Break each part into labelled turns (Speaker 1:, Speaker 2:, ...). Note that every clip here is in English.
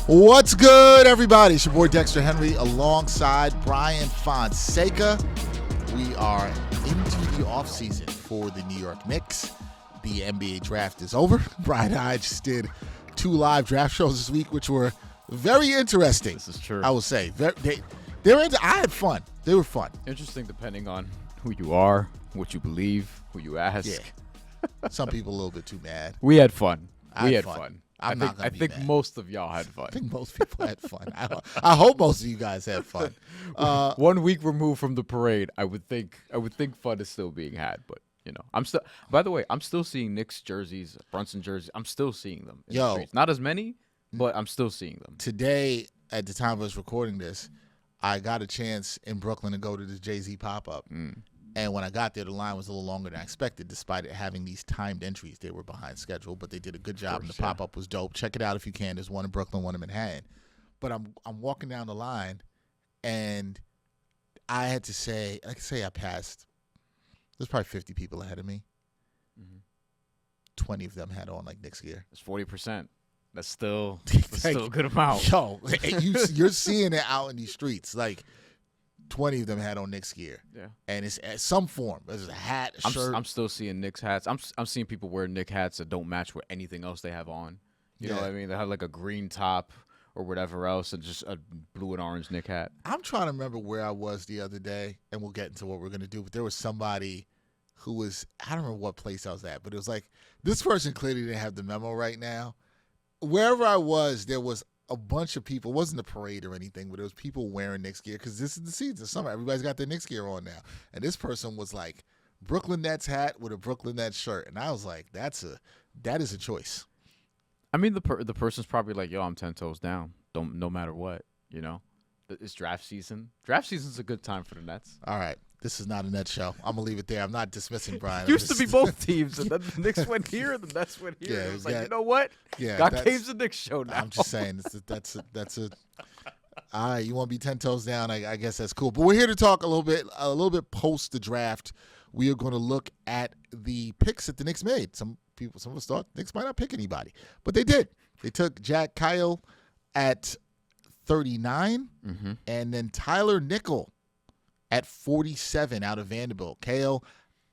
Speaker 1: What's good, everybody? It's your boy Dexter Henry alongside Bryan Fonseca. We are into the offseason for the New York Knicks. The NBA draft is over. Bryan and I just did 2 live draft shows this week, which were very interesting.
Speaker 2: This is true.
Speaker 1: I will say. I had fun. They were fun.
Speaker 2: Interesting depending on who you are, what you believe, who you ask.
Speaker 1: Yeah. Some people a little bit too mad.
Speaker 2: We had fun.
Speaker 1: I had fun. I
Speaker 2: think
Speaker 1: mad.
Speaker 2: most of y'all had fun.
Speaker 1: I think most people had fun. I hope most of you guys had fun.
Speaker 2: 1 week removed from the parade, I would think fun is still being had, but you know, I'm still. By the way, I'm still seeing Knicks jerseys, Brunson jerseys. I'm still seeing them in the streets. Not as many, but I'm still seeing them.
Speaker 1: Today, at the time of us recording this, I got a chance in Brooklyn to go to the Jay-Z pop-up. And when I got there, the line was a little longer than I expected, despite it having these timed entries. They were behind schedule, but they did a good job, and the pop-up was dope. Check it out if you can. There's one in Brooklyn, one in Manhattan. But I'm walking down the line, and I had to say, I passed. There's probably 50 people ahead of me. 20 of them had on, like, Knicks gear.
Speaker 2: It's 40%. That's still a good amount.
Speaker 1: Yo, you're seeing it out in these streets. Like, 20 of them had on Knicks gear. Yeah. And it's at some form. There's a hat, a shirt.
Speaker 2: I'm still seeing Knicks hats. I'm seeing people wear Knicks hats that don't match with anything else they have on. You know what I mean? They have like a green top or whatever else and just a blue and orange Knicks hat.
Speaker 1: I'm trying to remember where I was the other day, and we'll get into what we're going to do, but there was somebody who was, I don't remember what place I was at, but it was like, this person clearly didn't have the memo right now. Wherever I was, there was a bunch of people. It wasn't a parade or anything, but it was people wearing Knicks gear because this is the season. Summer, everybody's got their Knicks gear on now. And this person was like, Brooklyn Nets hat with a Brooklyn Nets shirt. And I was like, that is a choice.
Speaker 2: I mean, the person's probably like, yo, I'm 10 toes down. No matter what, you know. It's draft season. Draft season's a good time for the Nets.
Speaker 1: All right. This is not a Nets show. I'm going to leave it there. I'm not dismissing Bryan.
Speaker 2: Used to be both teams, and then the Knicks went here, and the Nets went here. Yeah, it was like, you know what? Yeah, Got Kayil's the Knicks show now.
Speaker 1: I'm just saying, that's all right, you want to be 10 toes down, I guess that's cool. But we're here to talk a little bit post the draft. We are going to look at the picks that the Knicks made. Some of us thought Knicks might not pick anybody, but they did. They took Jack Kayil at 39, and then Tyler Nickel at 47 out of Vanderbilt. Kayil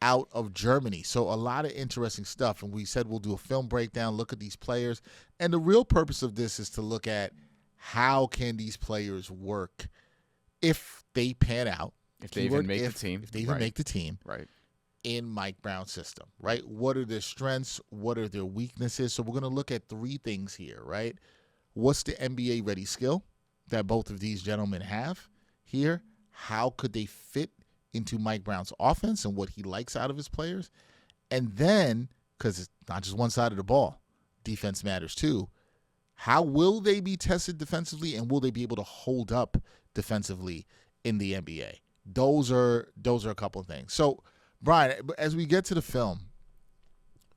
Speaker 1: out of Germany. So a lot of interesting stuff. And we said we'll do a film breakdown, look at these players. And the real purpose of this is to look at how can these players work if they pan out.
Speaker 2: If they even make the team.
Speaker 1: If they even make the team.
Speaker 2: Right.
Speaker 1: In Mike Brown's system, right? What are their strengths? What are their weaknesses? So we're going to look at 3 things here, right? What's the NBA ready skill that both of these gentlemen have here? How could they fit into Mike Brown's offense and what he likes out of his players? And then, because it's not just one side of the ball, defense matters too. How will they be tested defensively, and will they be able to hold up defensively in the NBA? Those are a couple of things. So, Bryan, as we get to the film,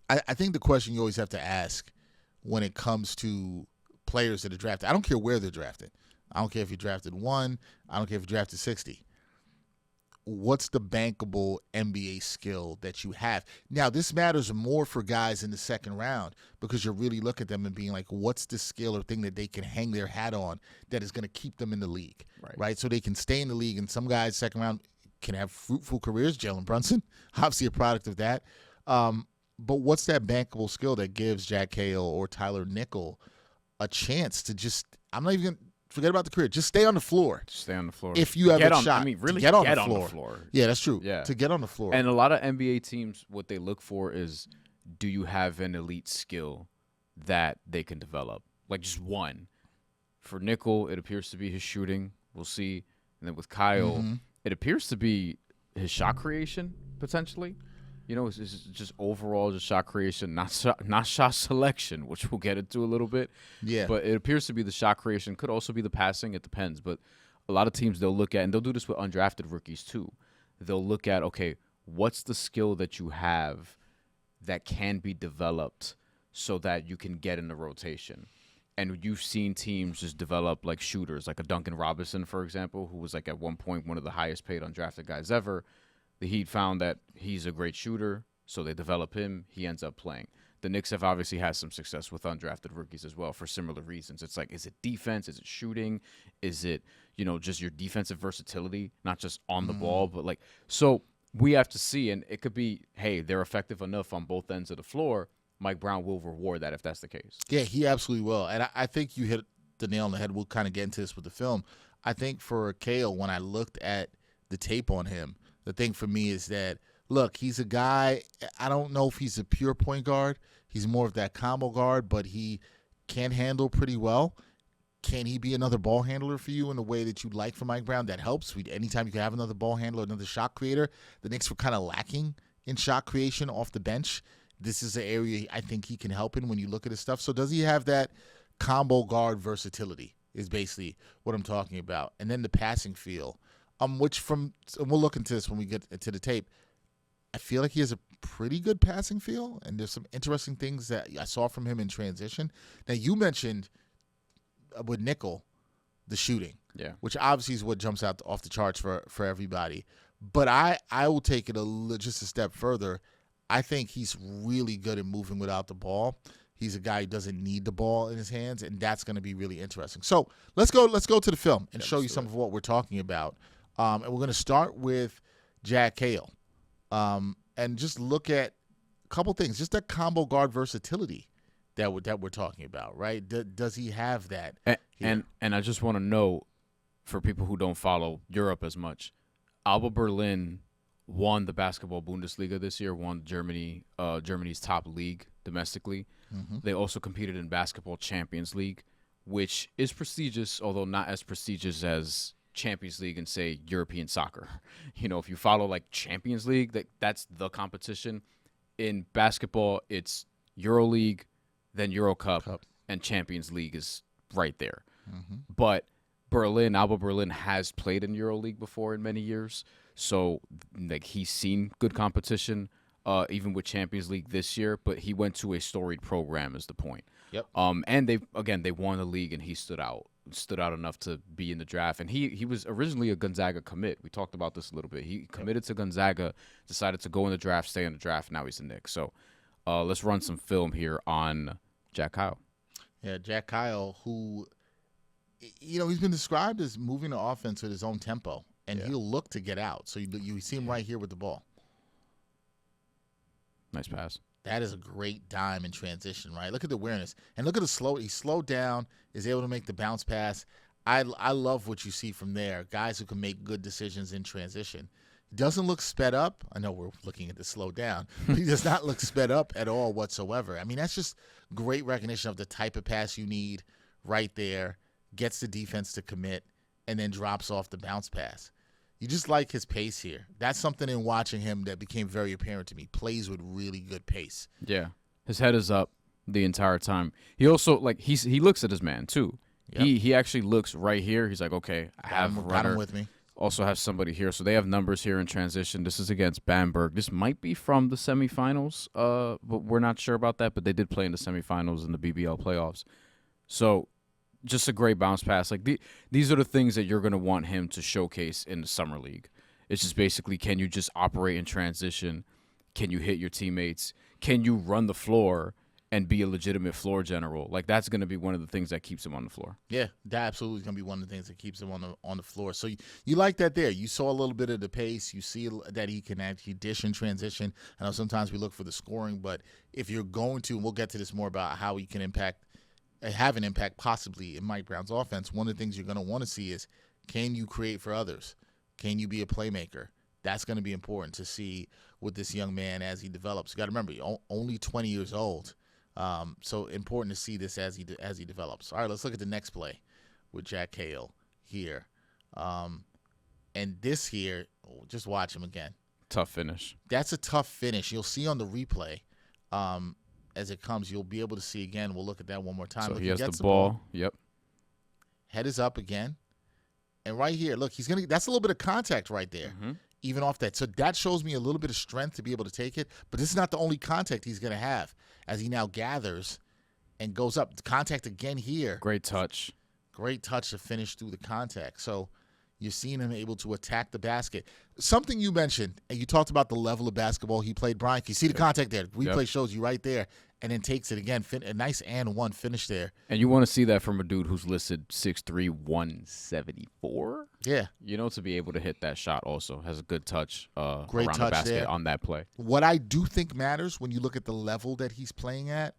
Speaker 1: I think the question you always have to ask when it comes to players that are drafted, I don't care where they're drafted. I don't care if you drafted 1. I don't care if you drafted 60. What's the bankable NBA skill that you have? Now, this matters more for guys in the second round because you're really looking at them and being like, what's the skill or thing that they can hang their hat on that is going to keep them in the league, right? So they can stay in the league, and some guys second round can have fruitful careers. Jalen Brunson, obviously a product of that. But what's that bankable skill that gives Jack Kayil or Tyler Nickel a chance to just, I'm not even going to, forget about the career. Just stay on the floor.
Speaker 2: Just stay on the floor.
Speaker 1: If you have a shot.
Speaker 2: I mean, really get on the floor.
Speaker 1: Yeah, that's true.
Speaker 2: Yeah.
Speaker 1: To get on the floor.
Speaker 2: And a lot of NBA teams, what they look for is, do you have an elite skill that they can develop? Like just one. For Nickel, it appears to be his shooting. We'll see. And then with Kayil, it appears to be his shot creation, potentially. You know, it's just overall just shot creation, not shot selection, which we'll get into a little bit. Yeah. But it appears to be the shot creation. Could also be the passing. It depends. But a lot of teams they'll look at, and they'll do this with undrafted rookies too. They'll look at, okay, what's the skill that you have that can be developed so that you can get in the rotation? And you've seen teams just develop like shooters, like a Duncan Robinson, for example, who was like at one point one of the highest paid undrafted guys ever. The Heat found that he's a great shooter, so they develop him. He ends up playing. the Knicks have obviously had some success with undrafted rookies as well for similar reasons. It's like, is it defense? Is it shooting? Is it, just your defensive versatility, not just on the ball, but like, so we have to see, and it could be, hey, they're effective enough on both ends of the floor. Mike Brown will reward that if that's the case.
Speaker 1: Yeah, he absolutely will. And I think you hit the nail on the head. We'll kind of get into this with the film. I think for Kayil, when I looked at the tape on him, the thing for me is that, look, he's a guy, I don't know if he's a pure point guard. He's more of that combo guard, but he can handle pretty well. Can he be another ball handler for you in the way that you'd like for Mike Brown? That helps. Anytime you can have another ball handler, another shot creator, the Knicks were kind of lacking in shot creation off the bench. This is an area I think he can help in when you look at his stuff. So does he have that combo guard versatility is basically what I'm talking about. And then the passing feel, and we'll look into this when we get into the tape. I feel like he has a pretty good passing feel, and there's some interesting things that I saw from him in transition. Now, you mentioned with Nickel, the shooting, which obviously is what jumps out off the charts for everybody. But I will take it just a step further. I think he's really good at moving without the ball. He's a guy who doesn't need the ball in his hands, and that's going to be really interesting. So let's go to the film and show you some of what we're talking about. And we're going to start with Jack Kayil, and just look at a couple things, just that combo guard versatility that we're talking about, right? Does he have that?
Speaker 2: And I just want to know, for people who don't follow Europe as much, Alba Berlin won the basketball Bundesliga this year, won Germany's top league domestically. Mm-hmm. They also competed in basketball Champions League, which is prestigious, although not as prestigious as Champions League and, say, European soccer. If you follow like Champions League, that's the competition. In basketball, it's EuroLeague, then Euro Cup, and Champions League is right there. Mm-hmm. But Alba Berlin has played in EuroLeague before in many years, so like he's seen good competition, even with Champions League this year. But he went to a storied program, is the point.
Speaker 1: Yep.
Speaker 2: And they won the league, and he stood out enough to be in the draft. And he was originally a Gonzaga commit. We talked about this a little bit. He committed to Gonzaga, decided to go in the draft, stay in the draft. Now he's a Knicks. So let's run some film here on Jack Kayil.
Speaker 1: Yeah, Jack Kayil, who, he's been described as moving the offense at his own tempo, and he'll look to get out. So you see him right here with the ball.
Speaker 2: Nice pass.
Speaker 1: That is a great dime in transition, right? Look at the awareness. And look at he slowed down, is able to make the bounce pass. I love what you see from there. Guys who can make good decisions in transition. He doesn't look sped up. I know we're looking at the slow down, but he does not look sped up at all whatsoever. I mean, that's just great recognition of the type of pass you need right there. Gets the defense to commit, and then drops off the bounce pass. You just like his pace here. That's something in watching him that became very apparent to me. Plays with really good pace.
Speaker 2: Yeah. His head is up the entire time. He also, he looks at his man, too. Yep. He actually looks right here. He's like, okay, I have a runner.
Speaker 1: Got him with me.
Speaker 2: Also have somebody here. So they have numbers here in transition. This is against Bamberg. This might be from the semifinals, but we're not sure about that. But they did play in the semifinals in the BBL playoffs. So just a great bounce pass. These are the things that you're going to want him to showcase in the summer league. It's just basically, can you just operate in transition? Can you hit your teammates? Can you run the floor and be a legitimate floor general? That's going to be one of the things that keeps him on the floor.
Speaker 1: Yeah, that absolutely is going to be one of the things that keeps him on the floor. So you like that there. You saw a little bit of the pace. You see that he can actually dish in transition. I know sometimes we look for the scoring, but if you're going to, and we'll get to this more about how he can have an impact possibly in Mike Brown's offense, one of the things you're going to want to see is, can you create for others? Can you be a playmaker? That's going to be important to see with this young man as he develops. You got to remember, only 20 years old. So important to see this as he develops. All right, let's look at the next play with Jack Kayil here. And this here, just watch him again.
Speaker 2: Tough finish.
Speaker 1: That's a tough finish. You'll see on the replay as it comes. You'll be able to see again. We'll look at that one more time.
Speaker 2: So
Speaker 1: look,
Speaker 2: he has the ball. Yep.
Speaker 1: Head is up again. And right here, look, that's a little bit of contact right there. Mm-hmm. Even off that. So that shows me a little bit of strength to be able to take it. But this is not the only contact he's going to have as he now gathers and goes up. The contact again here.
Speaker 2: Great touch.
Speaker 1: Great touch to finish through the contact. So you're seeing him able to attack the basket. Something you mentioned, and you talked about the level of basketball he played, Bryan. You see the contact there. The replay shows you right there. and then takes it again. A nice and one finish there.
Speaker 2: And you want to see that from a dude who's listed 6'3", 174.
Speaker 1: Yeah.
Speaker 2: To be able to hit that shot also has a good touch
Speaker 1: Great
Speaker 2: around
Speaker 1: touch
Speaker 2: the basket
Speaker 1: there
Speaker 2: on that play.
Speaker 1: What I do think matters when you look at the level that he's playing at,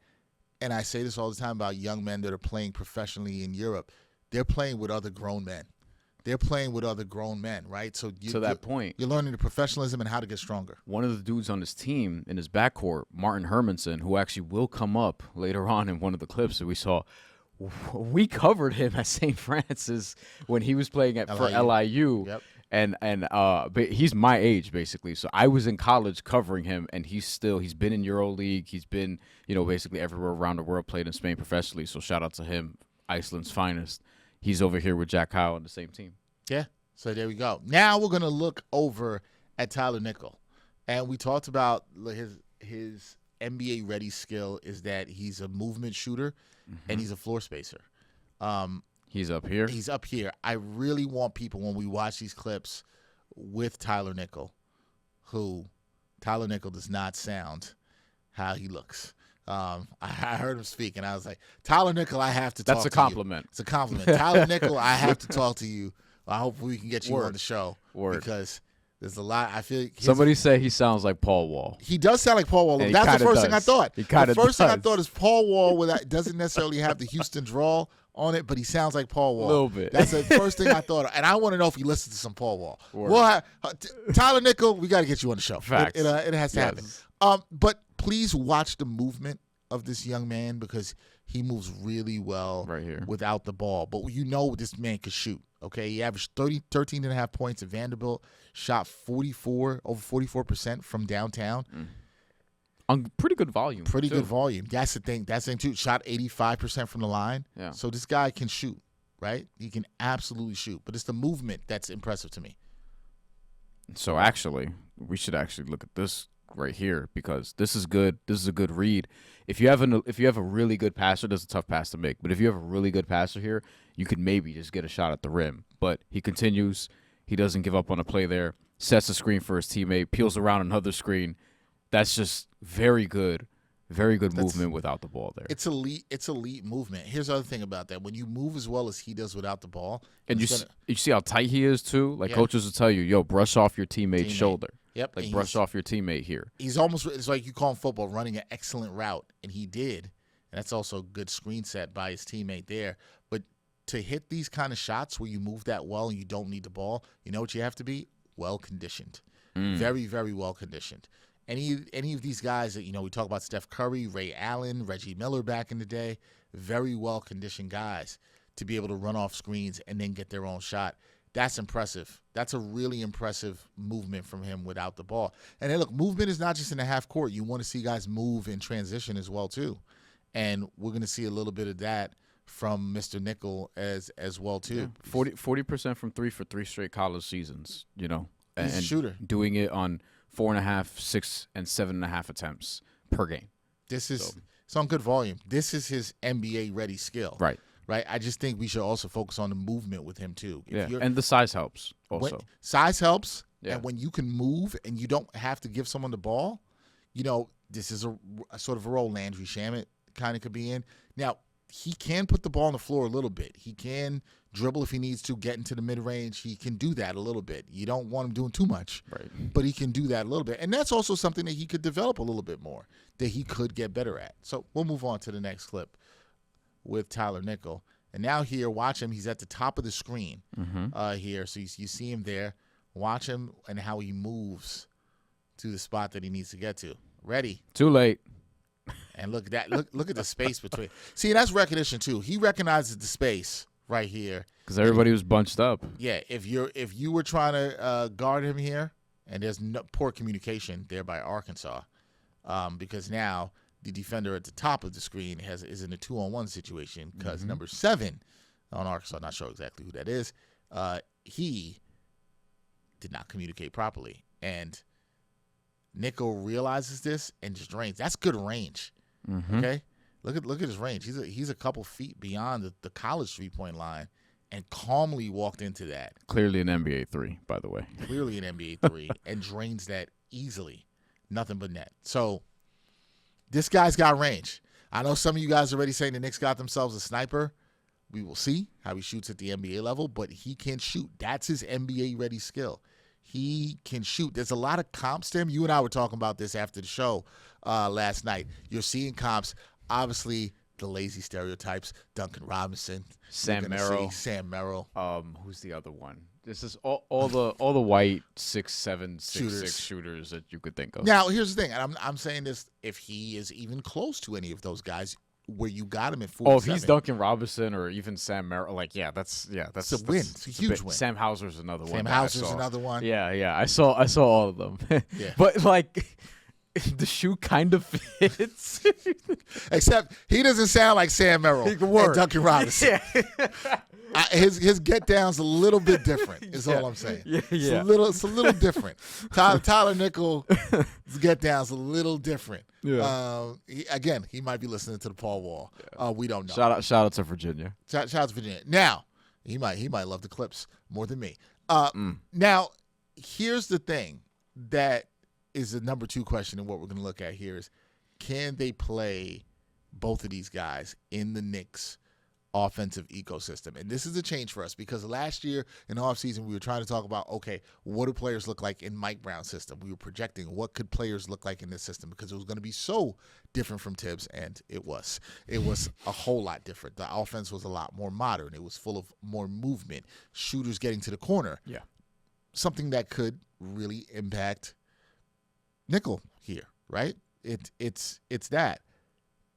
Speaker 1: and I say this all the time about young men that are playing professionally in Europe, they're playing with other grown men. They're playing with other grown men, right? So
Speaker 2: to that point,
Speaker 1: you're learning the professionalism and how to get stronger.
Speaker 2: One of the dudes on his team in his backcourt, Martin Hermanson, who actually will come up later on in one of the clips that we saw, we covered him at St. Francis when he was playing for LIU.
Speaker 1: Yep.
Speaker 2: But he's my age basically. So I was in college covering him, and he's been in EuroLeague. He's been, basically everywhere around the world, played in Spain professionally. So shout out to him, Iceland's finest. He's over here with Jack Kayil on the same team.
Speaker 1: Yeah. So there we go. Now we're going to look over at Tyler Nickel. And we talked about his NBA ready skill is that he's a movement shooter and he's a floor spacer.
Speaker 2: He's up here.
Speaker 1: He's up here. I really want people, when we watch these clips with Tyler Nickel, who Tyler Nickel does not sound how he looks. I heard him speak, and I was like, Tyler Nickel, I have to talk to you.
Speaker 2: That's a compliment.
Speaker 1: It's a compliment. Tyler Nickel, I have to talk to you. I hope we can get you on the show. Because there's a lot. I feel
Speaker 2: somebody say he sounds like Paul Wall.
Speaker 1: He does sound like Paul Wall. That's the first thing I thought. The first thing I thought is Paul Wall doesn't necessarily have the Houston drawl on it, but he sounds like Paul Wall.
Speaker 2: A little bit.
Speaker 1: That's the first thing I thought of. And I want to know if he listens to some Paul Wall. Well, Tyler Nickel, we got to get you on the show.
Speaker 2: Facts.
Speaker 1: It has to happen. But please watch the movement of this young man, because he moves really well
Speaker 2: right here
Speaker 1: without the ball. But this man could shoot. Okay, he averaged 13.5 points at Vanderbilt, shot over 44% from downtown.
Speaker 2: On pretty good volume.
Speaker 1: Good volume. That's the thing. Too. Shot 85% from the line.
Speaker 2: Yeah.
Speaker 1: So this guy can shoot, right? He can absolutely shoot. But it's the movement that's impressive to me.
Speaker 2: So actually, we should actually look at this right here, because this is good. This is a good read. If you have a really good passer, that's a tough pass to make. But if you have a really good passer here, you could maybe just get a shot at the rim. But he continues. He doesn't give up on a play there. Sets a screen for his teammate. Peels around another screen. That's just very good movement without the ball there.
Speaker 1: It's elite movement. Here's the other thing about that. When you move as well as he does without the ball.
Speaker 2: And you see how tight he is too? Like coaches will tell you, yo, brush off your teammate's shoulder.
Speaker 1: Yep.
Speaker 2: Like brush off your teammate here.
Speaker 1: He's almost, it's like you call him football, running an excellent route. And he did. And that's also a good screen set by his teammate there. But to hit these kind of shots where you move that well and you don't need the ball, you know what you have to be? Well-conditioned. Very, very well-conditioned. Any of these guys that, we talk about Steph Curry, Ray Allen, Reggie Miller back in the day, very well-conditioned guys to be able to run off screens and then get their own shot. That's impressive. That's a really impressive movement from him without the ball. And then, look, movement is not just in the half court. You want to see guys move in transition as well, too. And we're going to see a little bit of that from Mr. Nickel as well, too.
Speaker 2: Yeah. 40% from three for 3 straight college seasons,
Speaker 1: He's
Speaker 2: and
Speaker 1: a shooter.
Speaker 2: Doing it on 4.5, 6, and 7.5 attempts per game.
Speaker 1: It's on good volume. This is his NBA-ready skill.
Speaker 2: Right.
Speaker 1: I just think we should also focus on the movement with him, too.
Speaker 2: And the size helps also.
Speaker 1: Size helps, and when you can move and you don't have to give someone the ball, this is a sort of a role Landry Shamet kind of could be in. Now, he can put the ball on the floor a little bit. He can dribble if he needs to, get into the mid-range. He can do that a little bit. You don't want him doing too much,
Speaker 2: right?
Speaker 1: But he can do that a little bit. And that's also something that he could develop a little bit more, that he could get better at. So we'll move on to the next clip with Tyler Nickel. And now here, watch him. He's at the top of the screen here. So you see him there. Watch him and how he moves to the spot that he needs to get to. Ready.
Speaker 2: Too late.
Speaker 1: And look at that. Look at the space between. See, that's recognition too. He recognizes the space right here
Speaker 2: because everybody was bunched up.
Speaker 1: Yeah, if you were trying to guard him here, and there's poor communication there by Arkansas, because now the defender at the top of the screen is in a 2-on-1 situation because number 7 on Arkansas, not sure exactly who that is, he did not communicate properly, and Nickel realizes this and just drains. That's good range. Okay, look at his range. He's a couple feet beyond the college 3-point line, and calmly walked into that.
Speaker 2: Clearly an NBA 3, by the way.
Speaker 1: Clearly an NBA 3, and drains that easily. Nothing but net. So This guy's got range. I know some of you guys are already saying the Knicks got themselves a sniper. We will see how he shoots at the NBA level, but he can shoot. That's his NBA-ready skill. He can shoot. There's a lot of comps to him. You and I were talking about this after the show last night. You're seeing comps. Obviously, the lazy stereotypes. Duncan Robinson.
Speaker 2: Sam Merrill.
Speaker 1: Sam Merrill.
Speaker 2: Who's the other one? This is all the white 6'7", 6'6" shooters that you could think of.
Speaker 1: Now, here's the thing, and I'm saying this: if he is even close to any of those guys, where you got him at 47.
Speaker 2: Oh, if he's Duncan Robinson or even Sam Merrill, that's
Speaker 1: a win. It's a huge win.
Speaker 2: Sam Hauser's another one.
Speaker 1: Sam Hauser's another one.
Speaker 2: Yeah. I saw all of them.
Speaker 1: Yeah.
Speaker 2: But the shoe kind of fits.
Speaker 1: Except he doesn't sound like Sam Merrill and Duncan Robinson.
Speaker 2: Yeah.
Speaker 1: His get down's a little bit different. Is all I'm saying.
Speaker 2: Yeah.
Speaker 1: It's a little different. Tyler Nickel's get down's a little different.
Speaker 2: Yeah.
Speaker 1: He might be listening to the Paul Wall. Yeah. We don't know.
Speaker 2: Shout out to Virginia.
Speaker 1: Shout out to Virginia. Now he might love the Clips more than me. Now here's the thing that is the number 2 question, and what we're going to look at here is, can they play both of these guys in the Knicks offensive ecosystem? And this is a change for us, because last year in the offseason we were trying to talk about, okay, what do players look like in Mike Brown's system? We were projecting what could players look like in this system, because it was going to be so different from Tibbs, and it was a whole lot different. The offense was a lot more modern. It was full of more movement, shooters getting to the corner.
Speaker 2: Yeah.
Speaker 1: Something that could really impact Nickel here, right? It's that.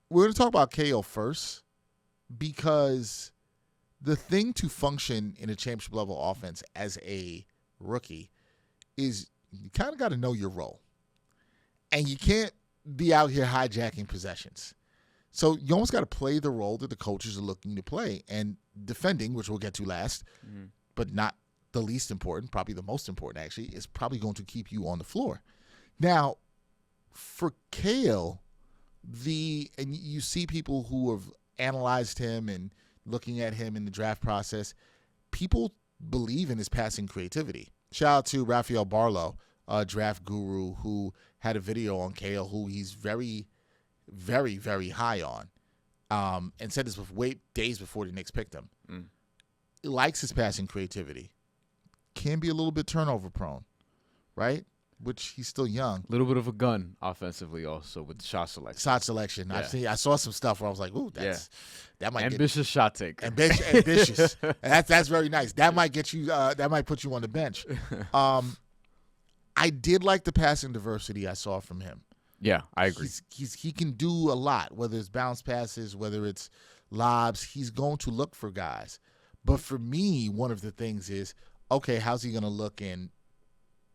Speaker 1: We're going to talk about Kayil first, because the thing to function in a championship level offense as a rookie is you kind of got to know your role. And you can't be out here hijacking possessions. So you almost got to play the role that the coaches are looking to play. And defending, which we'll get to last, but not the least important, probably the most important actually, is probably going to keep you on the floor. Now, for Kayil, and you see people who have analyzed him and looking at him in the draft process, people believe in his passing creativity. Shout out to Rafael Barlow, a draft guru, who had a video on Kayil, who he's very, very, very high on, and said this days before the Knicks picked him. He likes his passing creativity. Can be a little bit turnover prone, right? Which he's still young.
Speaker 2: A little bit of a gun offensively also with the shot selection.
Speaker 1: Yeah. I saw some stuff where I was like, ooh, that might
Speaker 2: ambitious shot take.
Speaker 1: Ambitious. That's very nice. That might get you that might put you on the bench. I did like the passing diversity I saw from him.
Speaker 2: Yeah, I agree.
Speaker 1: He can do a lot, whether it's bounce passes, whether it's lobs. He's going to look for guys. But for me, one of the things is, okay, how's he going to look in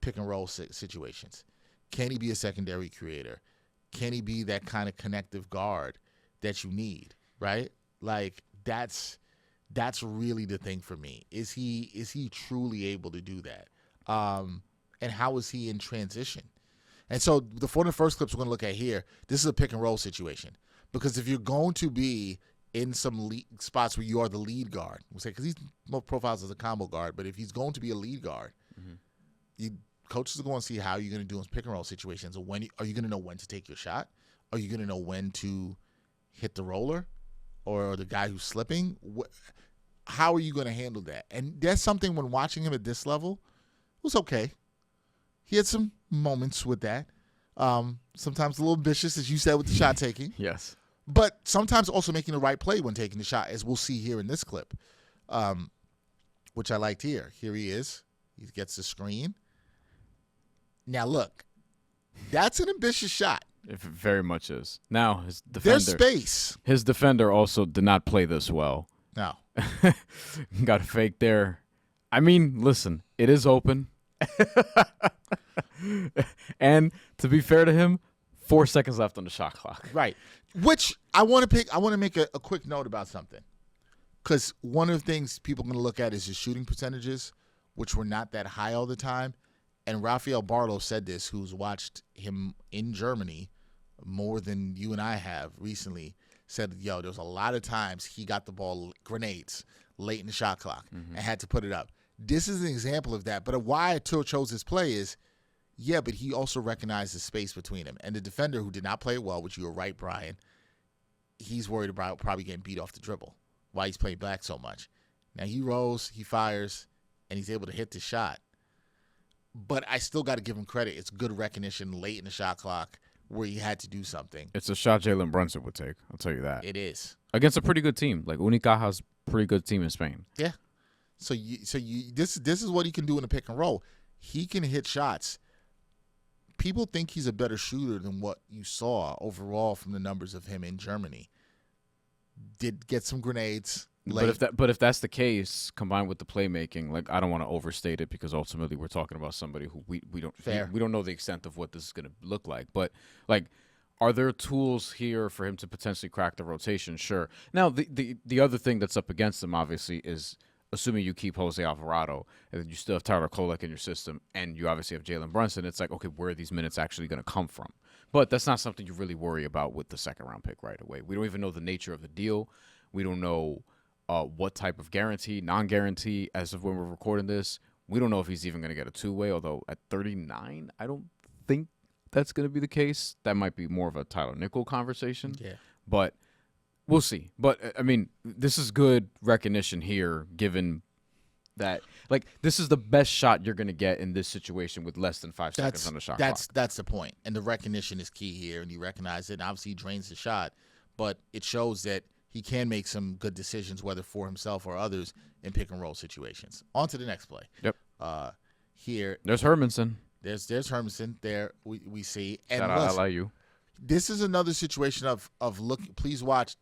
Speaker 1: pick and roll situations? Can he be a secondary creator? Can he be that kind of connective guard that you need, right? Like that's really the thing for me. Is he truly able to do that? And how is he in transition? And so one of the first clips we're going to look at here, this is a pick and roll situation, because if you're going to be in some spots where you are the lead guard, we'll say, because he's more profiles as a combo guard, but if he's going to be a lead guard, coaches are going to see how you're going to do in pick and roll situations. Or are you going to know when to take your shot? Are you going to know when to hit the roller or the guy who's slipping? How are you going to handle that? And that's something, when watching him at this level, was okay. He had some moments with that. Sometimes a little ambitious, as you said, with the shot taking.
Speaker 2: Yes.
Speaker 1: But sometimes also making the right play when taking the shot, as we'll see here in this clip, which I liked here. Here he is. He gets the screen. Now, look, that's an ambitious shot.
Speaker 2: It very much is. Now,
Speaker 1: there's space.
Speaker 2: His defender also did not play this well.
Speaker 1: No.
Speaker 2: Got a fake there. I mean, listen, it is open. And to be fair to him, 4 seconds left on the shot clock.
Speaker 1: Right. Which I want to make a quick note about something. Because one of the things people are going to look at is his shooting percentages, which were not that high all the time. And Rafael Barlow said this, who's watched him in Germany more than you and I have recently, said, there was a lot of times he got the ball, grenades, late in the shot clock and had to put it up. This is an example of that. But why I chose this play is, Yeah, but he also recognized the space between him. And the defender who did not play well, which you were right, Bryan, he's worried about probably getting beat off the dribble. Why he's playing back so much. Now he rolls, he fires, and he's able to hit the shot. But I still got to give him credit. It's good recognition late in the shot clock where he had to do something.
Speaker 2: It's a shot Jalen Brunson would take. I'll tell you that.
Speaker 1: It is.
Speaker 2: Against a pretty good team. Like Unicaja's a pretty good team in Spain.
Speaker 1: Yeah. So this is what he can do in a pick and roll. He can hit shots. People think he's a better shooter than what you saw overall from the numbers of him in Germany. Did get some grenades late.
Speaker 2: But if that's the case, combined with the playmaking, like I don't want to overstate it because ultimately we're talking about somebody who we don't know the extent of what this is going to look like. But like, are there tools here for him to potentially crack the rotation? Sure. Now the other thing that's up against him obviously is, assuming you keep Jose Alvarado and then you still have Tyler Kolek in your system and you obviously have Jalen Brunson, it's like, okay, where are these minutes actually going to come from? But that's not something you really worry about with the second-round pick right away. We don't even know the nature of the deal. We don't know what type of guarantee, non-guarantee, as of when we're recording this. We don't know if he's even going to get a two-way, although at 39, I don't think that's going to be the case. That might be more of a Tyler Nickel conversation.
Speaker 1: Yeah.
Speaker 2: But we'll see. But, I mean, this is good recognition here, given that, like, this is the best shot you're going to get in this situation with less than 5 seconds on the shot clock.
Speaker 1: That's the point. And the recognition is key here, and you recognize it. And obviously, he drains the shot, but it shows that he can make some good decisions, whether for himself or others, in pick-and-roll situations. On to the next play.
Speaker 2: Yep.
Speaker 1: Here.
Speaker 2: There's Hermanson.
Speaker 1: There's Hermanson. There we see. And
Speaker 2: Shout out LIU.
Speaker 1: This is another situation of look. Please watch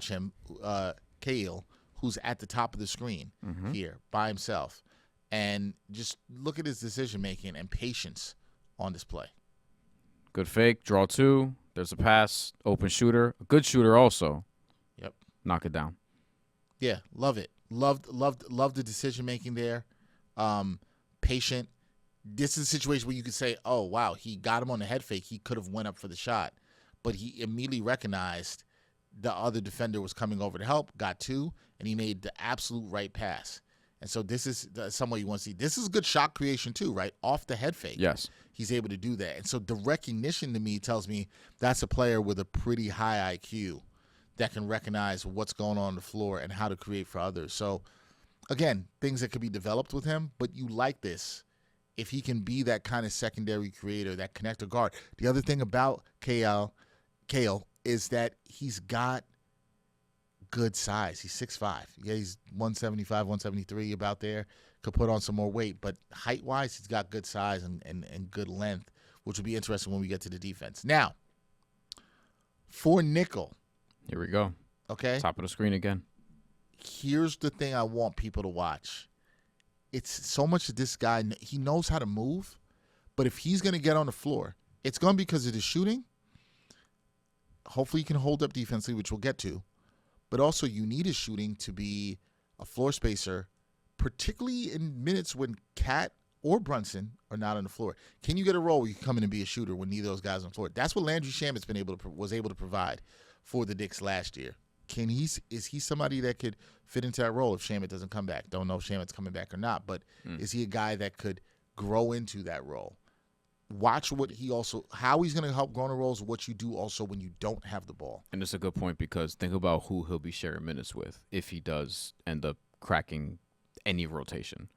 Speaker 1: him, Kayil, who's at the top of the screen here by himself, and just look at his decision making and patience on this play.
Speaker 2: Good fake, draw two. There's a pass, open shooter, a good shooter also.
Speaker 1: Yep,
Speaker 2: knock it down.
Speaker 1: Yeah, love it. Loved the decision making there. Patient. This is a situation where you could say, "Oh wow, he got him on the head fake. He could have went up for the shot," but he immediately recognized the other defender was coming over to help, got two, and he made the absolute right pass. And so this is somewhere you want to see. This is good shot creation too, right? Off the head fake.
Speaker 2: Yes.
Speaker 1: He's able to do that. And so the recognition to me tells me that's a player with a pretty high IQ that can recognize what's going on the floor and how to create for others. So, again, things that could be developed with him, but you like this if he can be that kind of secondary creator, that connector guard. The other thing about Kayil is that he's got good size. He's 6'5". Yeah, he's 175, 173, about there. Could put on some more weight. But height-wise, he's got good size and good length, which will be interesting when we get to the defense. Now, for Nickel.
Speaker 2: Here we go.
Speaker 1: Okay?
Speaker 2: Top of the screen again.
Speaker 1: Here's the thing I want people to watch. It's so much that this guy, he knows how to move, but if he's going to get on the floor, it's going to be because of the shooting. Hopefully he can hold up defensively, which we'll get to. But also you need his shooting to be a floor spacer, particularly in minutes when Cat or Brunson are not on the floor. Can you get a role where you can come in and be a shooter when neither of those guys are on the floor? That's what Landry Shamet's was able to provide for the Knicks last year. Is he somebody that could fit into that role if Shamet doesn't come back? Don't know if Shamet's coming back or not, but is he a guy that could grow into that role? Watch how he's going to help grow in the roles, what you do also when you don't have the ball.
Speaker 2: And it's a good point because think about who he'll be sharing minutes with if he does end up cracking any rotation.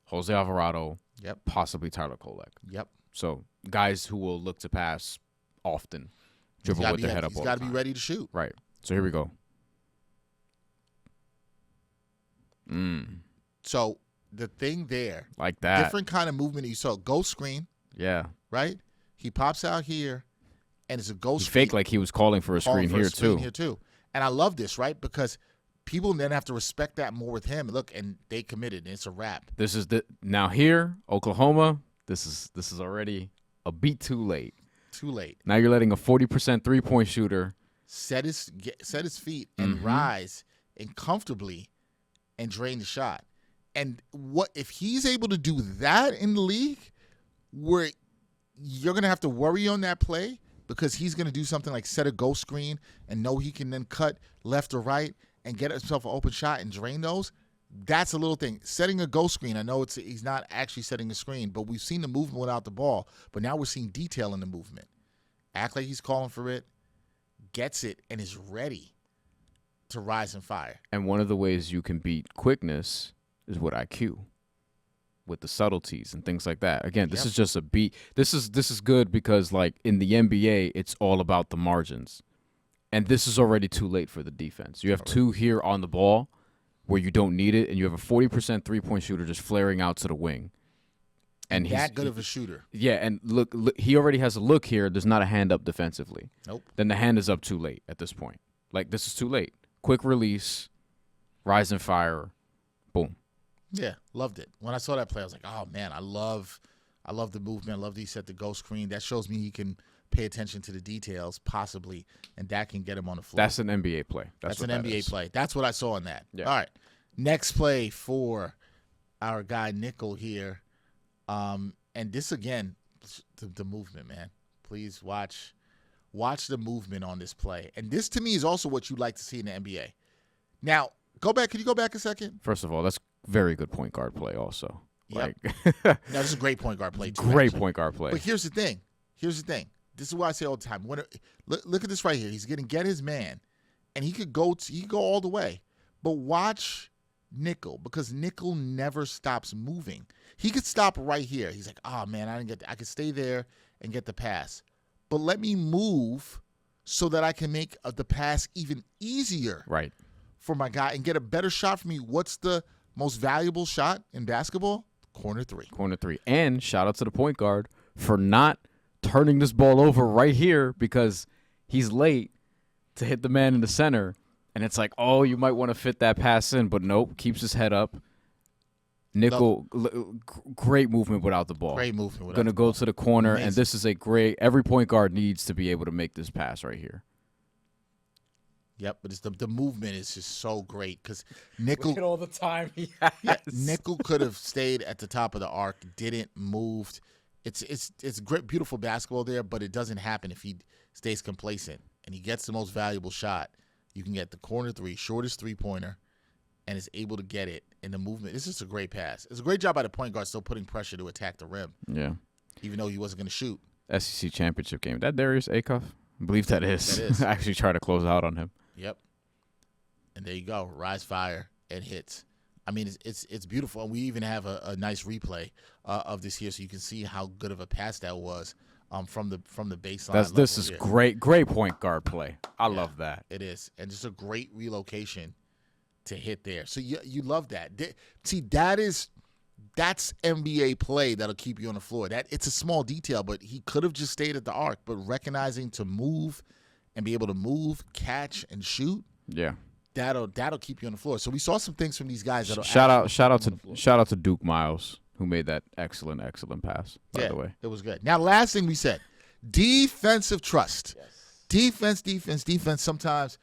Speaker 2: Jose Alvarado,
Speaker 1: yep,
Speaker 2: possibly Tyler Kolek.
Speaker 1: Yep.
Speaker 2: So guys who will look to pass often, dribble with their head up all the time.
Speaker 1: He's got to be ready to shoot.
Speaker 2: Right. So here we go.
Speaker 1: So the thing there,
Speaker 2: like that,
Speaker 1: different kind of movement you saw. Ghost screen.
Speaker 2: Yeah.
Speaker 1: Right? He pops out here, and it's a ghost
Speaker 2: screen. Fake like he was calling for a screen here too.
Speaker 1: And I love this, right? Because people then have to respect that more with him. Look, and they committed, and it's a wrap.
Speaker 2: This is now here, Oklahoma. This is already a beat too late.
Speaker 1: Too late.
Speaker 2: Now you're letting a 40% 3-point shooter
Speaker 1: set his feet and rise and comfortably and drain the shot. And what if he's able to do that in the league, where you're gonna have to worry on that play because he's gonna do something like set a ghost screen and know he can then cut left or right and get himself an open shot and drain those. That's a little thing. Setting a go screen, I know he's not actually setting a screen, but we've seen the movement without the ball, but now we're seeing detail in the movement. Act like he's calling for it, gets it, and is ready to rise and fire.
Speaker 2: And one of the ways you can beat quickness is with IQ, with the subtleties and things like that. Again, this is just a beat. This is good because, like, in the NBA, it's all about the margins. And this is already too late for the defense. You have two here on the ball where you don't need it, and you have a 40% three-point shooter just flaring out to the wing. And he's
Speaker 1: that good of a shooter.
Speaker 2: Yeah, and look, he already has a look here. There's not a hand up defensively.
Speaker 1: Nope.
Speaker 2: Then the hand is up too late at this point. Like, this is too late. Quick release, rise and fire, boom.
Speaker 1: Yeah, loved it. When I saw that play, I was like, oh, man, I love the movement. I love that he set the go screen. That shows me he can pay attention to the details, possibly, and that can get him on the floor.
Speaker 2: That's an NBA play.
Speaker 1: That's an NBA play. That's what I saw in that.
Speaker 2: Yeah.
Speaker 1: All right. Next play for our guy Nickel here. And this, again, the movement, man. Please watch the movement on this play. And this, to me, is also what you like to see in the NBA. Now, can you go back a second?
Speaker 2: First of all, that's very good point guard play also.
Speaker 1: Yep.
Speaker 2: Like,
Speaker 1: No, this is a great point guard play, too.
Speaker 2: Great
Speaker 1: actually.
Speaker 2: point guard play.
Speaker 1: But here's the thing. This is what I say all the time. Look at this right here. He's going to get his man, and he could go all the way. But watch Nickel, because Nickel never stops moving. He could stop right here. He's like, oh, man, I could stay there and get the pass. But let me move so that I can make the pass even easier
Speaker 2: Right.
Speaker 1: for my guy and get a better shot for me. What's the most valuable shot in basketball? Corner three.
Speaker 2: Corner three. And shout out to the point guard for not turning this ball over right here because he's late to hit the man in the center. And it's like, oh, you might want to fit that pass in, but nope, keeps his head up. Nickel, great movement without the ball.
Speaker 1: Great movement without
Speaker 2: Going to
Speaker 1: the ball.
Speaker 2: go to the corner,
Speaker 1: Amazing.
Speaker 2: and this is every point guard needs to be able to make this pass right here.
Speaker 1: Yep, but it's the movement is just so great because Nickel
Speaker 2: all the time he has.
Speaker 1: Yeah, Nickel could have stayed at the top of the arc, didn't move. It's great, beautiful basketball there, but it doesn't happen if he stays complacent and he gets the most valuable shot. You can get the corner three, shortest three-pointer, and is able to get it in the movement. It's just a great pass. It's a great job by the point guard still putting pressure to attack the rim,
Speaker 2: Yeah.
Speaker 1: even though he wasn't going to shoot.
Speaker 2: SEC championship game. That Darius Acuff? I believe that is.
Speaker 1: That is.
Speaker 2: I actually tried to close out on him.
Speaker 1: Yep. And there you go. Rise, fire, and hits. I mean, it's beautiful. And we even have a nice replay of this here, so you can see how good of a pass that was from the baseline.
Speaker 2: This is
Speaker 1: here.
Speaker 2: great point guard play. I love that.
Speaker 1: It is, and just a great relocation to hit there. So you love that. See, that's NBA play that'll keep you on the floor. That it's a small detail, but he could have just stayed at the arc. But recognizing to move and be able to move, catch, and shoot.
Speaker 2: Yeah.
Speaker 1: That'll keep you on the floor. So we saw some things from these guys.
Speaker 2: Shout out to Duke Miles, who made that excellent pass. By the way,
Speaker 1: it was good. Now, last thing we said, defensive trust. Yes. Defense. Sometimes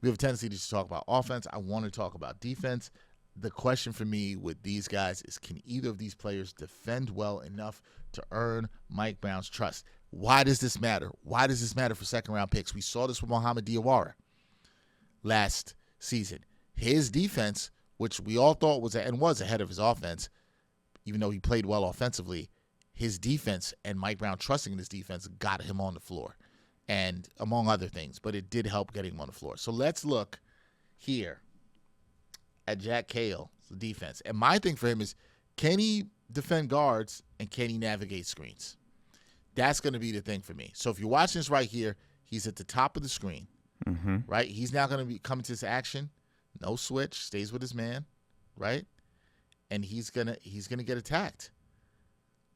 Speaker 1: we have a tendency to just talk about offense. I want to talk about defense. The question for me with these guys is, can either of these players defend well enough to earn Mike Brown's trust? Why does this matter? Why does this matter for second-round picks? We saw this with Mohamed Diawara last season. His defense, which we all thought was ahead of his offense, even though he played well offensively, his defense and Mike Brown trusting in his defense got him on the floor, and among other things, but it did help getting him on the floor. So let's look here at Jack Kayil's defense. And my thing for him is, can he defend guards and can he navigate screens? That's going to be the thing for me. So if you're watching this right here, he's at the top of the screen.
Speaker 2: mm-hmm.
Speaker 1: Right? He's now going to be coming to this action. No switch. Stays with his man. Right? And he's gonna get attacked.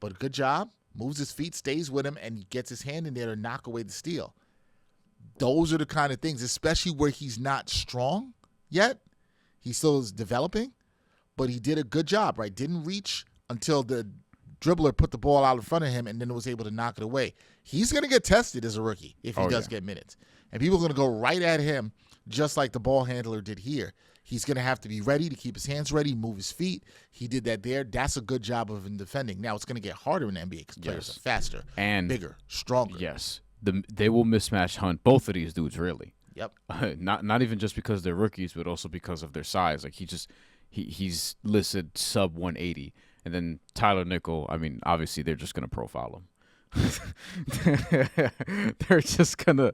Speaker 1: But good job. Moves his feet, stays with him, and gets his hand in there to knock away the steal. Those are the kind of things, especially where he's not strong yet. He still is developing. But he did a good job, right? Didn't reach until the dribbler put the ball out in front of him and then was able to knock it away. He's going to get tested as a rookie if he does get minutes. And people are going to go right at him just like the ball handler did here. He's going to have to be ready to keep his hands ready, move his feet. He did that there. That's a good job of him defending. Now, it's going to get harder in the NBA because players are faster,
Speaker 2: and
Speaker 1: bigger, stronger.
Speaker 2: Yes. They will mismatch hunt both of these dudes, really.
Speaker 1: Yep.
Speaker 2: Not even just because they're rookies, but also because of their size. Like, he he's listed sub 180, and then Tyler Nickel. I mean, obviously they're just gonna profile him. They're just gonna.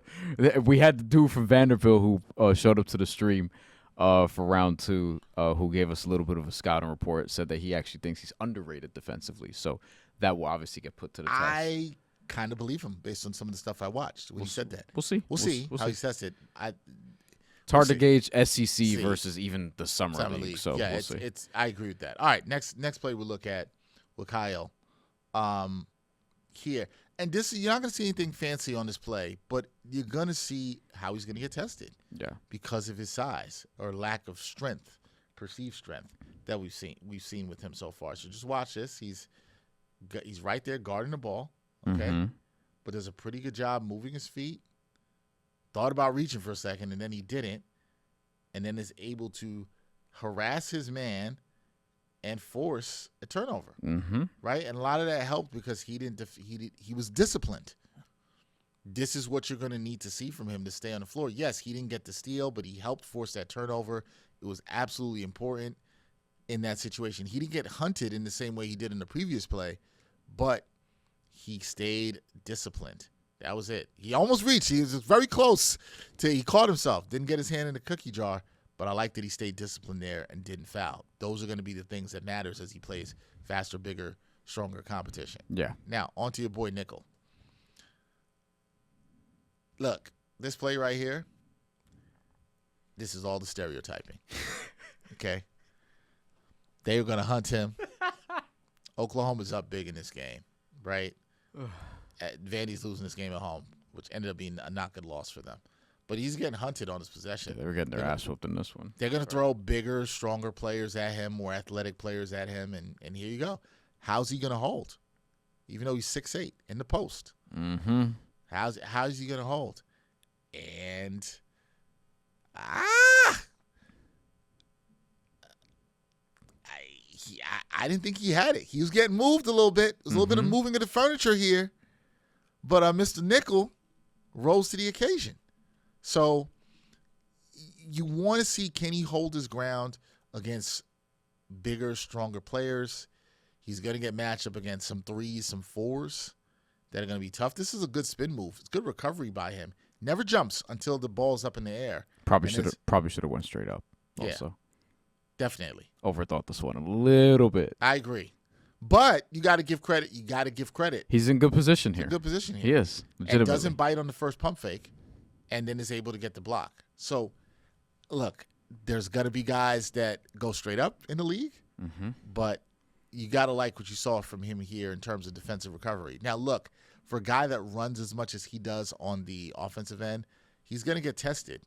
Speaker 2: We had the dude from Vanderbilt who showed up to the stream for round 2, who gave us a little bit of a scouting report. Said that he actually thinks he's underrated defensively. So that will obviously get put to the test.
Speaker 1: I kind of believe him based on some of the stuff I watched when he said that.
Speaker 2: We'll see.
Speaker 1: We'll see how he says it.
Speaker 2: It's hard to gauge SEC versus even the summer league. So
Speaker 1: yeah,
Speaker 2: we'll see.
Speaker 1: it's. I agree with that. All right, next play we'll look at with Kayil. Here, and this you're not going to see anything fancy on this play, but you're going to see how he's going to get tested.
Speaker 2: Yeah,
Speaker 1: because of his size or lack of strength, perceived strength that we've seen with him so far. So just watch this. He's right there guarding the ball. Okay, but does a pretty good job moving his feet. Thought about reaching for a second, and then he didn't, and then is able to harass his man and force a turnover, right? And a lot of that helped because he was disciplined. This is what you're going to need to see from him to stay on the floor. Yes, he didn't get the steal, but he helped force that turnover. It was absolutely important in that situation. He didn't get hunted in the same way he did in the previous play, but he stayed disciplined. That was it. He almost reached. He was very close he caught himself. Didn't get his hand in the cookie jar. But I like that he stayed disciplined there and didn't foul. Those are going to be the things that matters as he plays faster, bigger, stronger competition.
Speaker 2: Yeah.
Speaker 1: Now, on to your boy Nickel. Look, this play right here, this is all the stereotyping. Okay? They were going to hunt him. Oklahoma's up big in this game, right? Vandy's losing this game at home, which ended up being a not good loss for them. But he's getting hunted on his possession.
Speaker 2: Yeah, they were getting their ass whooped in this one.
Speaker 1: They're going to throw bigger, stronger players at him, more athletic players at him, and here you go. How's he going to hold? Even though he's 6'8" in the post. How's he going to hold? And I didn't think he had it. He was getting moved a little bit. There's a little bit of moving of the furniture here. But Mr. Nickel rose to the occasion. So you want to see, can he hold his ground against bigger, stronger players? He's going to get matched up against some 3s, some 4s that are going to be tough. This is a good spin move. It's good recovery by him. Never jumps until the ball's up in the air.
Speaker 2: Probably should have went straight up. Also,
Speaker 1: yeah, definitely
Speaker 2: overthought this one a little bit.
Speaker 1: I agree, but you got to give credit.
Speaker 2: He's in good position here. He is.
Speaker 1: And doesn't bite on the first pump fake, and then is able to get the block. So, look, there's going to be guys that go straight up in the league, but you got to like what you saw from him here in terms of defensive recovery. Now, look, for a guy that runs as much as he does on the offensive end, he's going to get tested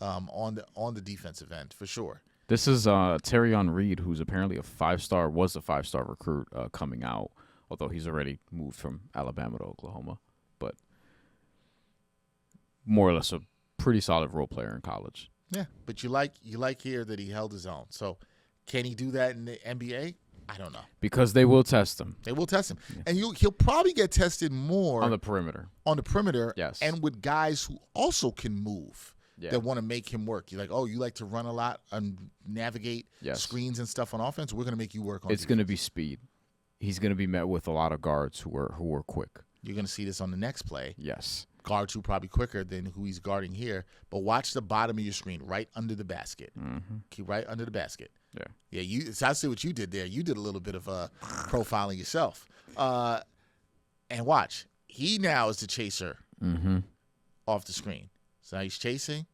Speaker 1: on the defensive end for sure.
Speaker 2: This is Terrion Reed, who's apparently was a five-star recruit coming out, although he's already moved from Alabama to Oklahoma, but more or less a pretty solid role player in college.
Speaker 1: Yeah, but you like here that he held his own. So can he do that in the NBA? I don't know.
Speaker 2: Because they will test him.
Speaker 1: They will test him. Yeah. And he'll probably get tested more
Speaker 2: on the perimeter.
Speaker 1: Yes. And with guys who also can move that want to make him work. You're like, oh, you like to run a lot and navigate screens and stuff on offense? We're going to make you work on
Speaker 2: It's going to be speed. He's going to be met with a lot of guards who are quick.
Speaker 1: You're going to see this on the next play.
Speaker 2: Yes.
Speaker 1: Guards who probably quicker than who he's guarding here. But watch the bottom of your screen, right under the basket. Keep right under the basket. Yeah. I see what you did there. You did a little bit of profiling yourself. And watch. He now is the chaser off the screen. So now he's chasing.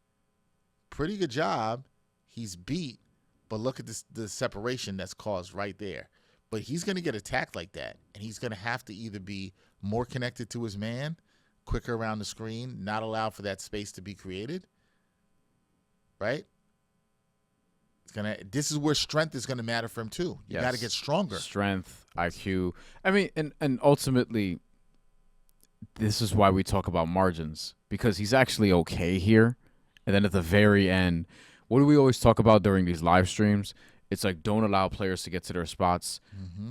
Speaker 1: Pretty good job. He's beat. But look at the separation that's caused right there. But he's going to get attacked like that. And he's going to have to either be more connected to his man, quicker around the screen, not allow for that space to be created. Right? This is where strength is going to matter for him too. You got to get stronger.
Speaker 2: Strength, IQ. I mean, and ultimately, this is why we talk about margins, because he's actually okay here. And then at the very end, what do we always talk about during these live streams? It's like, don't allow players to get to their spots,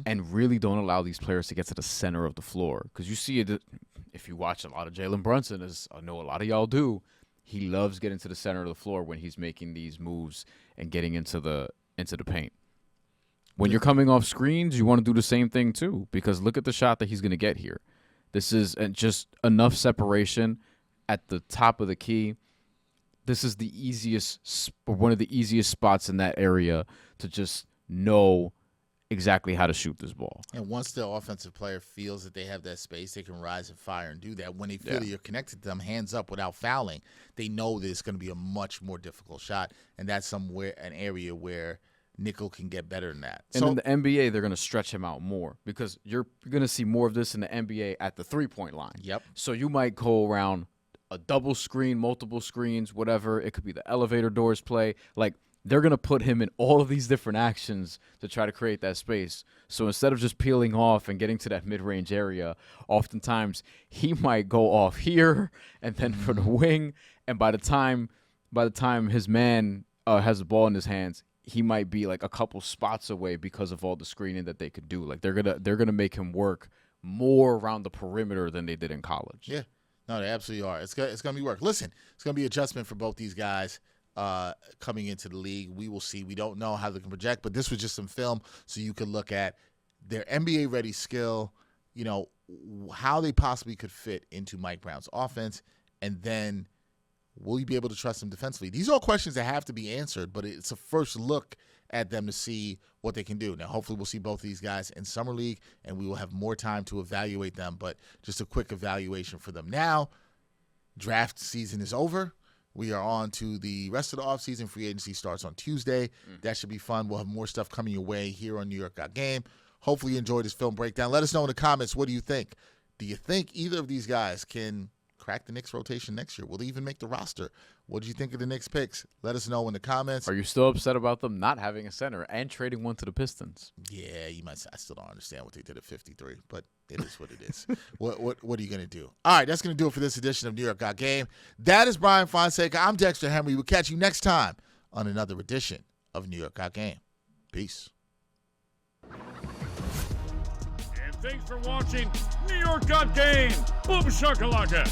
Speaker 2: and really don't allow these players to get to the center of the floor. Because you see it, if you watch a lot of Jalen Brunson, as I know a lot of y'all do, he loves getting to the center of the floor when he's making these moves and getting into the paint. When you're coming off screens, you want to do the same thing too, because look at the shot that he's going to get here. This is just enough separation at the top of the key. This is the easiest, one of the easiest spots in that area to just know exactly how to shoot this ball.
Speaker 1: And once the offensive player feels that they have that space, they can rise and fire and do that. When they feel that you're connected to them, hands up without fouling, they know that it's going to be a much more difficult shot, and that's an area where Nickel can get better than that.
Speaker 2: And in the NBA, they're going to stretch him out more because you're going to see more of this in the NBA at the three-point line.
Speaker 1: Yep.
Speaker 2: So you might go around a double screen, multiple screens, whatever. It could be the elevator doors play. Like, they're going to put him in all of these different actions to try to create that space. So instead of just peeling off and getting to that mid-range area, oftentimes he might go off here and then for the wing. And by the time his man has the ball in his hands, he might be like a couple spots away because of all the screening that they could do. Like they're gonna make him work more around the perimeter than they did in college.
Speaker 1: Yeah, no, they absolutely are. It's gonna be work. Listen, it's gonna be adjustment for both these guys coming into the league. We will see. We don't know how they can project, but this was just some film so you could look at their NBA ready skill. You know how they possibly could fit into Mike Brown's offense, and then will you be able to trust them defensively? These are all questions that have to be answered, but it's a first look at them to see what they can do. Now, hopefully we'll see both of these guys in Summer League, and we will have more time to evaluate them, but just a quick evaluation for them. Now, draft season is over. We are on to the rest of the offseason. Free agency starts on Tuesday. That should be fun. We'll have more stuff coming your way here on New York Got Game. Hopefully you enjoyed this film breakdown. Let us know in the comments, what do you think? Do you think either of these guys can crack the Knicks rotation next year? Will they even make the roster? What did you think of the Knicks picks? Let us know in the comments.
Speaker 2: Are you still upset about them not having a center and trading one to the Pistons?
Speaker 1: Yeah, you might. I still don't understand what they did at 53, but it is what it is. What are you going to do? All right, that's going to do it for this edition of New York Got Game. That is Bryan Fonseca. I'm Dexter Henry. We'll catch you next time on another edition of New York Got Game. Peace.
Speaker 3: And thanks for watching New York Got Game. Boom shakalaka.